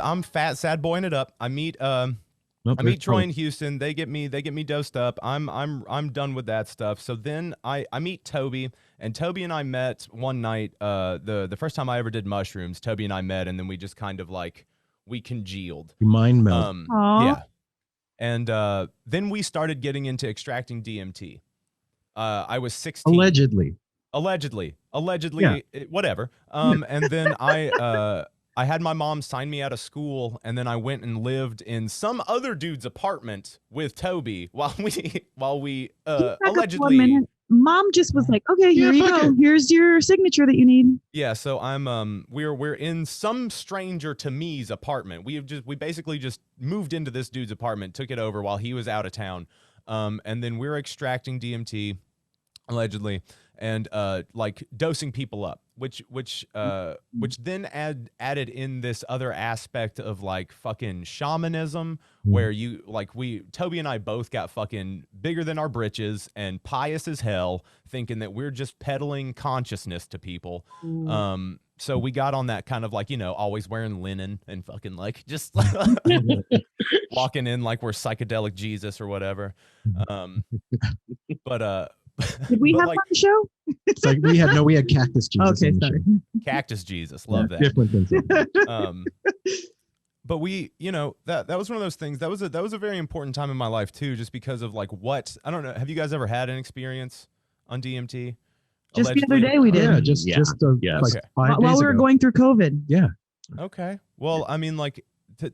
I'm fat, sad boying it up. I meet Troy in Houston. They get me dosed up. I'm done with that stuff. So then I meet Toby, and Toby and I met one night. The first time I ever did mushrooms, Toby and I met, and then we just kind of like we congealed. Mind melt. Yeah. And then we started getting into extracting DMT. I was 16. Allegedly, yeah. Whatever. And then I had my mom sign me out of school, and then I went and lived in some other dude's apartment with Toby while we allegedly. Mom just was like, "Okay, here you go. Here's your signature that you need." Yeah, so we're in some stranger to me's apartment. We basically just moved into this dude's apartment, took it over while he was out of town, and then we're extracting DMT, allegedly, and like dosing people up, which then added in this other aspect of like fucking shamanism, where Toby and I both got fucking bigger than our britches and pious as hell, thinking that we're just peddling consciousness to people. So we got on that kind of like, always wearing linen and fucking like just walking in like we're psychedelic Jesus or whatever. Did we have on the show? It's like we had Cactus Jesus. Okay, sorry. Cactus Jesus, love that. Different things. But we, that was one of those things. That was a very important time in my life too, just because of like I don't know. Have you guys ever had an experience on DMT? Just allegedly? The other day we did. Yeah, like 5 days while we were going through COVID. Yeah. Okay. Well, I mean, like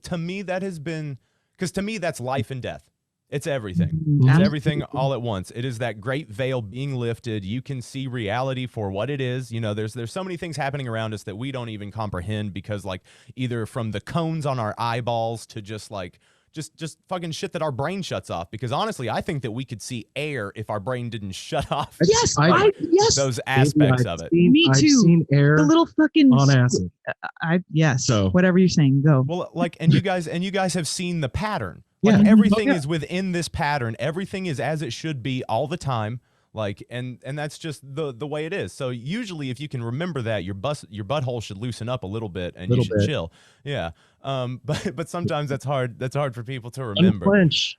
to me that has been, because to me that's life and death. It's everything. It's everything all at once. It is that great veil being lifted. You can see reality for what it is. There's so many things happening around us that we don't even comprehend, because like either from the cones on our eyeballs to just like just fucking shit that our brain shuts off. Because honestly, I think that we could see air if our brain didn't shut off. Yes, yes. Those aspects of it. Me too. I've seen air the little fucking on acid. Yes. So whatever you're saying, go. Well, like, and you guys have seen the pattern. Like everything is within this pattern. Everything is as it should be all the time. Like, and that's just the way it is. So usually if you can remember that, your butthole should loosen up a little bit and you should chill. Yeah. But sometimes that's hard for people to remember. Unclench.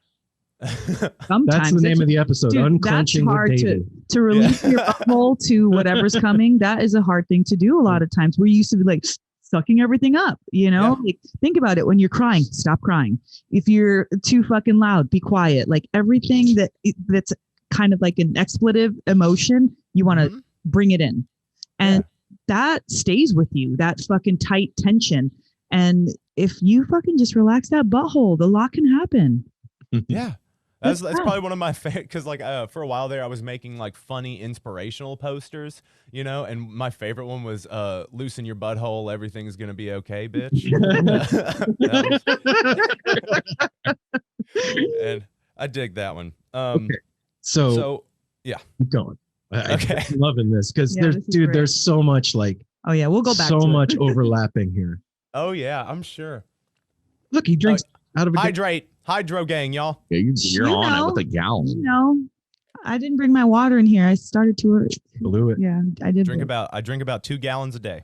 Sometimes that's the name of the episode. Dude, Unclenching that's hard with Davvy. to release your butthole to whatever's coming. That is a hard thing to do a lot of times. We used to be like sucking everything up, like think about it. When you're crying, stop crying. If you're too fucking loud, be quiet. Like everything that's kind of like an expletive emotion, you want to bring it in, and that stays with you, that fucking tight tension. And if you fucking just relax that butthole, a lot can happen. Yeah. That's probably one of my favorite, because like for a while there I was making like funny inspirational posters, and my favorite one was loosen your butthole, everything's gonna be okay, bitch. And I dig that one. Okay. So yeah, keep going. Okay. I'm loving this because there's so much like we'll go back so to much overlapping here. Oh yeah, I'm sure. Look, he drinks out of a Hydro gang, y'all. Yeah, you're on it with a gallon. No, I didn't bring my water in here. I started to blew it. Yeah, I did. I drink about 2 gallons a day.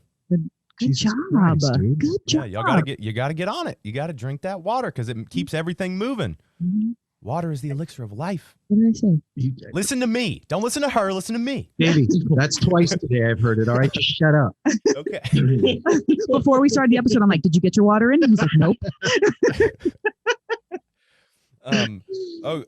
Good job. Christ, dude. Good job. Yeah, you gotta get on it. You gotta drink that water because it keeps everything moving. Mm-hmm. Water is the elixir of life. What did I say? Listen to me. Don't listen to her. Listen to me. Davvy, that's twice today I've heard it. All right, just shut up. Okay. Before we started the episode, I'm like, did you get your water in? He's like, nope.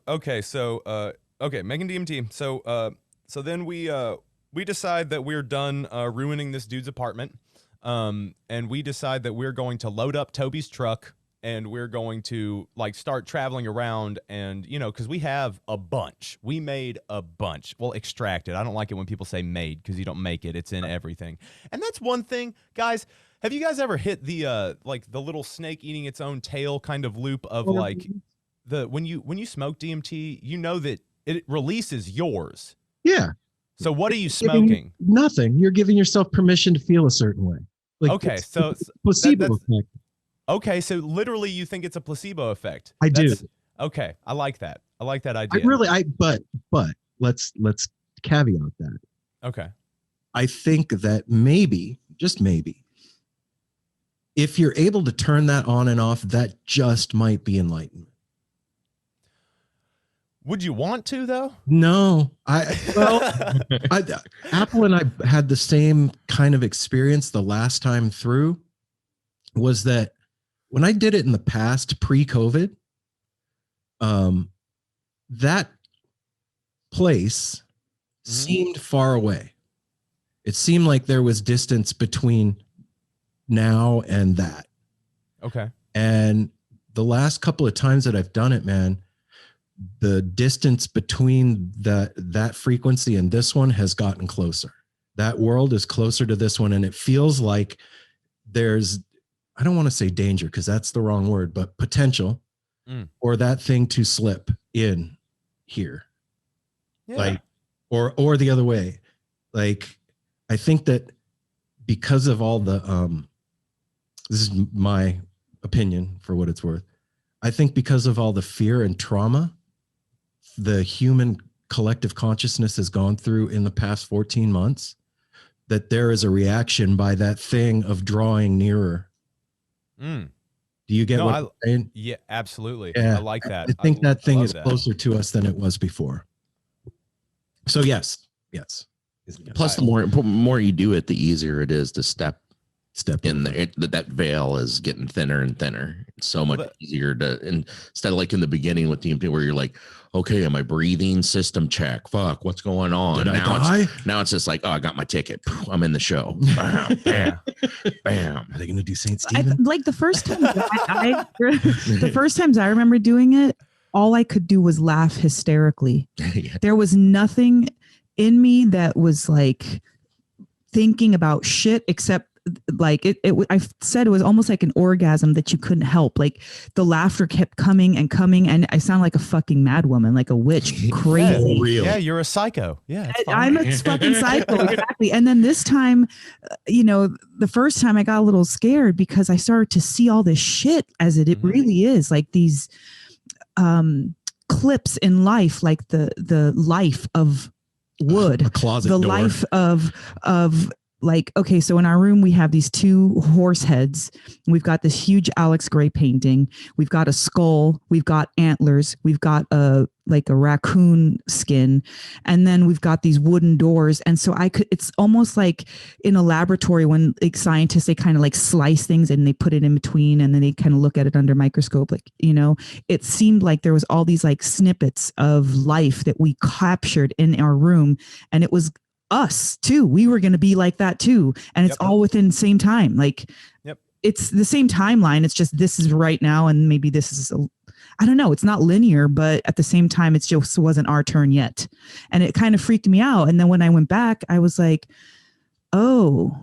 Okay. So, making DMT. So then we decide that we're done ruining this dude's apartment. And we decide that we're going to load up Toby's truck and we're going to like start traveling around and, because we have a bunch. We made a bunch. Well, extracted. I don't like it when people say made because you don't make it. It's in everything. And that's one thing, guys. Have you guys ever hit the like the little snake eating its own tail kind of loop of like when you smoke DMT, that it releases yours. Yeah. So what are you smoking? Nothing. You're giving yourself permission to feel a certain way. Like, okay, so placebo effect. Okay, so literally you think it's a placebo effect. I do. Okay, I like that. I like that idea. But let's caveat that. Okay. I think that maybe, just maybe, if you're able to turn that on and off, that just might be enlightenment. Would you want to though? No, Apple and I had the same kind of experience the last time through. Was that when I did it in the past, pre-COVID, that place seemed far away. It seemed like there was distance between now and that. Okay. And the last couple of times that I've done it, man, the distance between that frequency and this one has gotten closer. That world is closer to this one. And it feels like there's, I don't want to say danger because that's the wrong word, but potential or that thing to slip in here. Yeah. Like, or the other way. Like, I think that because of all the, this is my opinion for what it's worth. I think because of all the fear and trauma the human collective consciousness has gone through in the past 14 months, that there is a reaction by that thing of drawing nearer. Do you get what I'm saying? Yeah, absolutely. Yeah, I like that. I think that thing is closer to us than it was before. So yes. Plus, the more you do it, the easier it is to step in there. That veil is getting thinner and thinner. It's so much easier to, instead of like in the beginning with DMT where you're like, okay, am I breathing? System check. Fuck, what's going on? Now it's just like, oh, I got my ticket. I'm in the show. Bam, bam, bam. Are they going to do St. Stephen? Like the first time, the first times I remember doing it, all I could do was laugh hysterically. Yeah. There was nothing in me that was like thinking about shit except like I said it was almost like an orgasm that you couldn't help. Like the laughter kept coming and coming, and I sound like a fucking mad woman, like a witch, crazy. Yeah, you're a psycho. Yeah, I'm a fucking psycho, exactly. And then this time, the first time I got a little scared because I started to see all this shit as it really is, like these clips in life, like the life of wood, a closet the door. life of like, okay, so in our room, we have these two horse heads. We've got this huge Alex Gray painting. We've got a skull. We've got antlers. We've got a raccoon skin. And then we've got these wooden doors. And so it's almost like in a laboratory when like scientists, they kind of like slice things and they put it in between and then they kind of look at it under a microscope. Like, it seemed like there was all these like snippets of life that we captured in our room. And it was us too. We were going to be like that too. And it's all within the same time. Like it's the same timeline. It's just, this is right now. And maybe this is, I don't know. It's not linear, but at the same time, it just wasn't our turn yet. And it kind of freaked me out. And then when I went back, I was like, oh,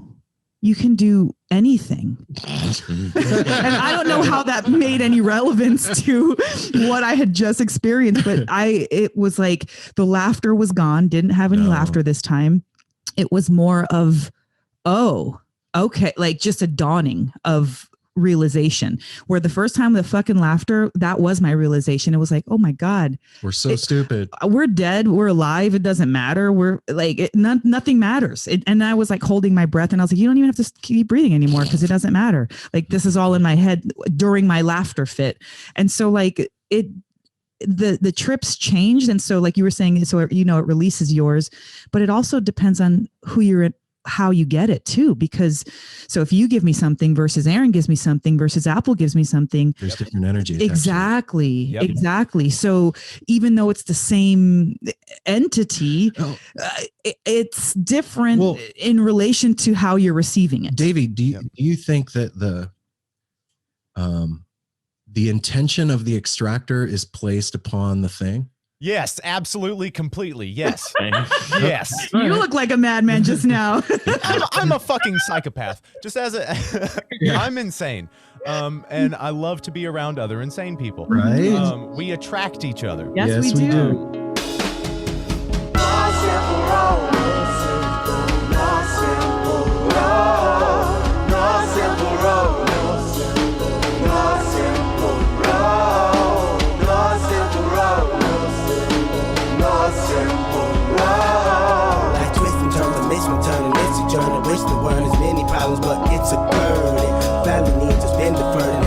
you can do anything. And I don't know how that made any relevance to what I had just experienced, but it was like the laughter was gone. Didn't have any laughter this time. It was more of, oh, okay. Like just a dawning of realization, where the first time the fucking laughter, that was my realization. It was like, oh my God, we're so stupid. We're dead. We're alive. It doesn't matter. We're like, nothing matters. And I was like holding my breath and I was like, you don't even have to keep breathing anymore because it doesn't matter. Like this is all in my head during my laughter fit. And so like the trips changed. And so like you were saying, so, it releases yours, but it also depends on who you're in, how you get it too, because so if you give me something versus Aaron gives me something versus Apple gives me something, there's different energies. Exactly. Exactly. So even though it's the same entity, it's different in relation to how you're receiving it. Davvy, do you think that the intention of the extractor is placed upon the thing? Yes, absolutely, completely. Yes. Yes. You look like a madman just now. I'm a fucking psychopath. Just I'm insane. And I love to be around other insane people. Right. We attract each other. Yes, we do. The world has many problems, but it's a burden. my needs has been deferred.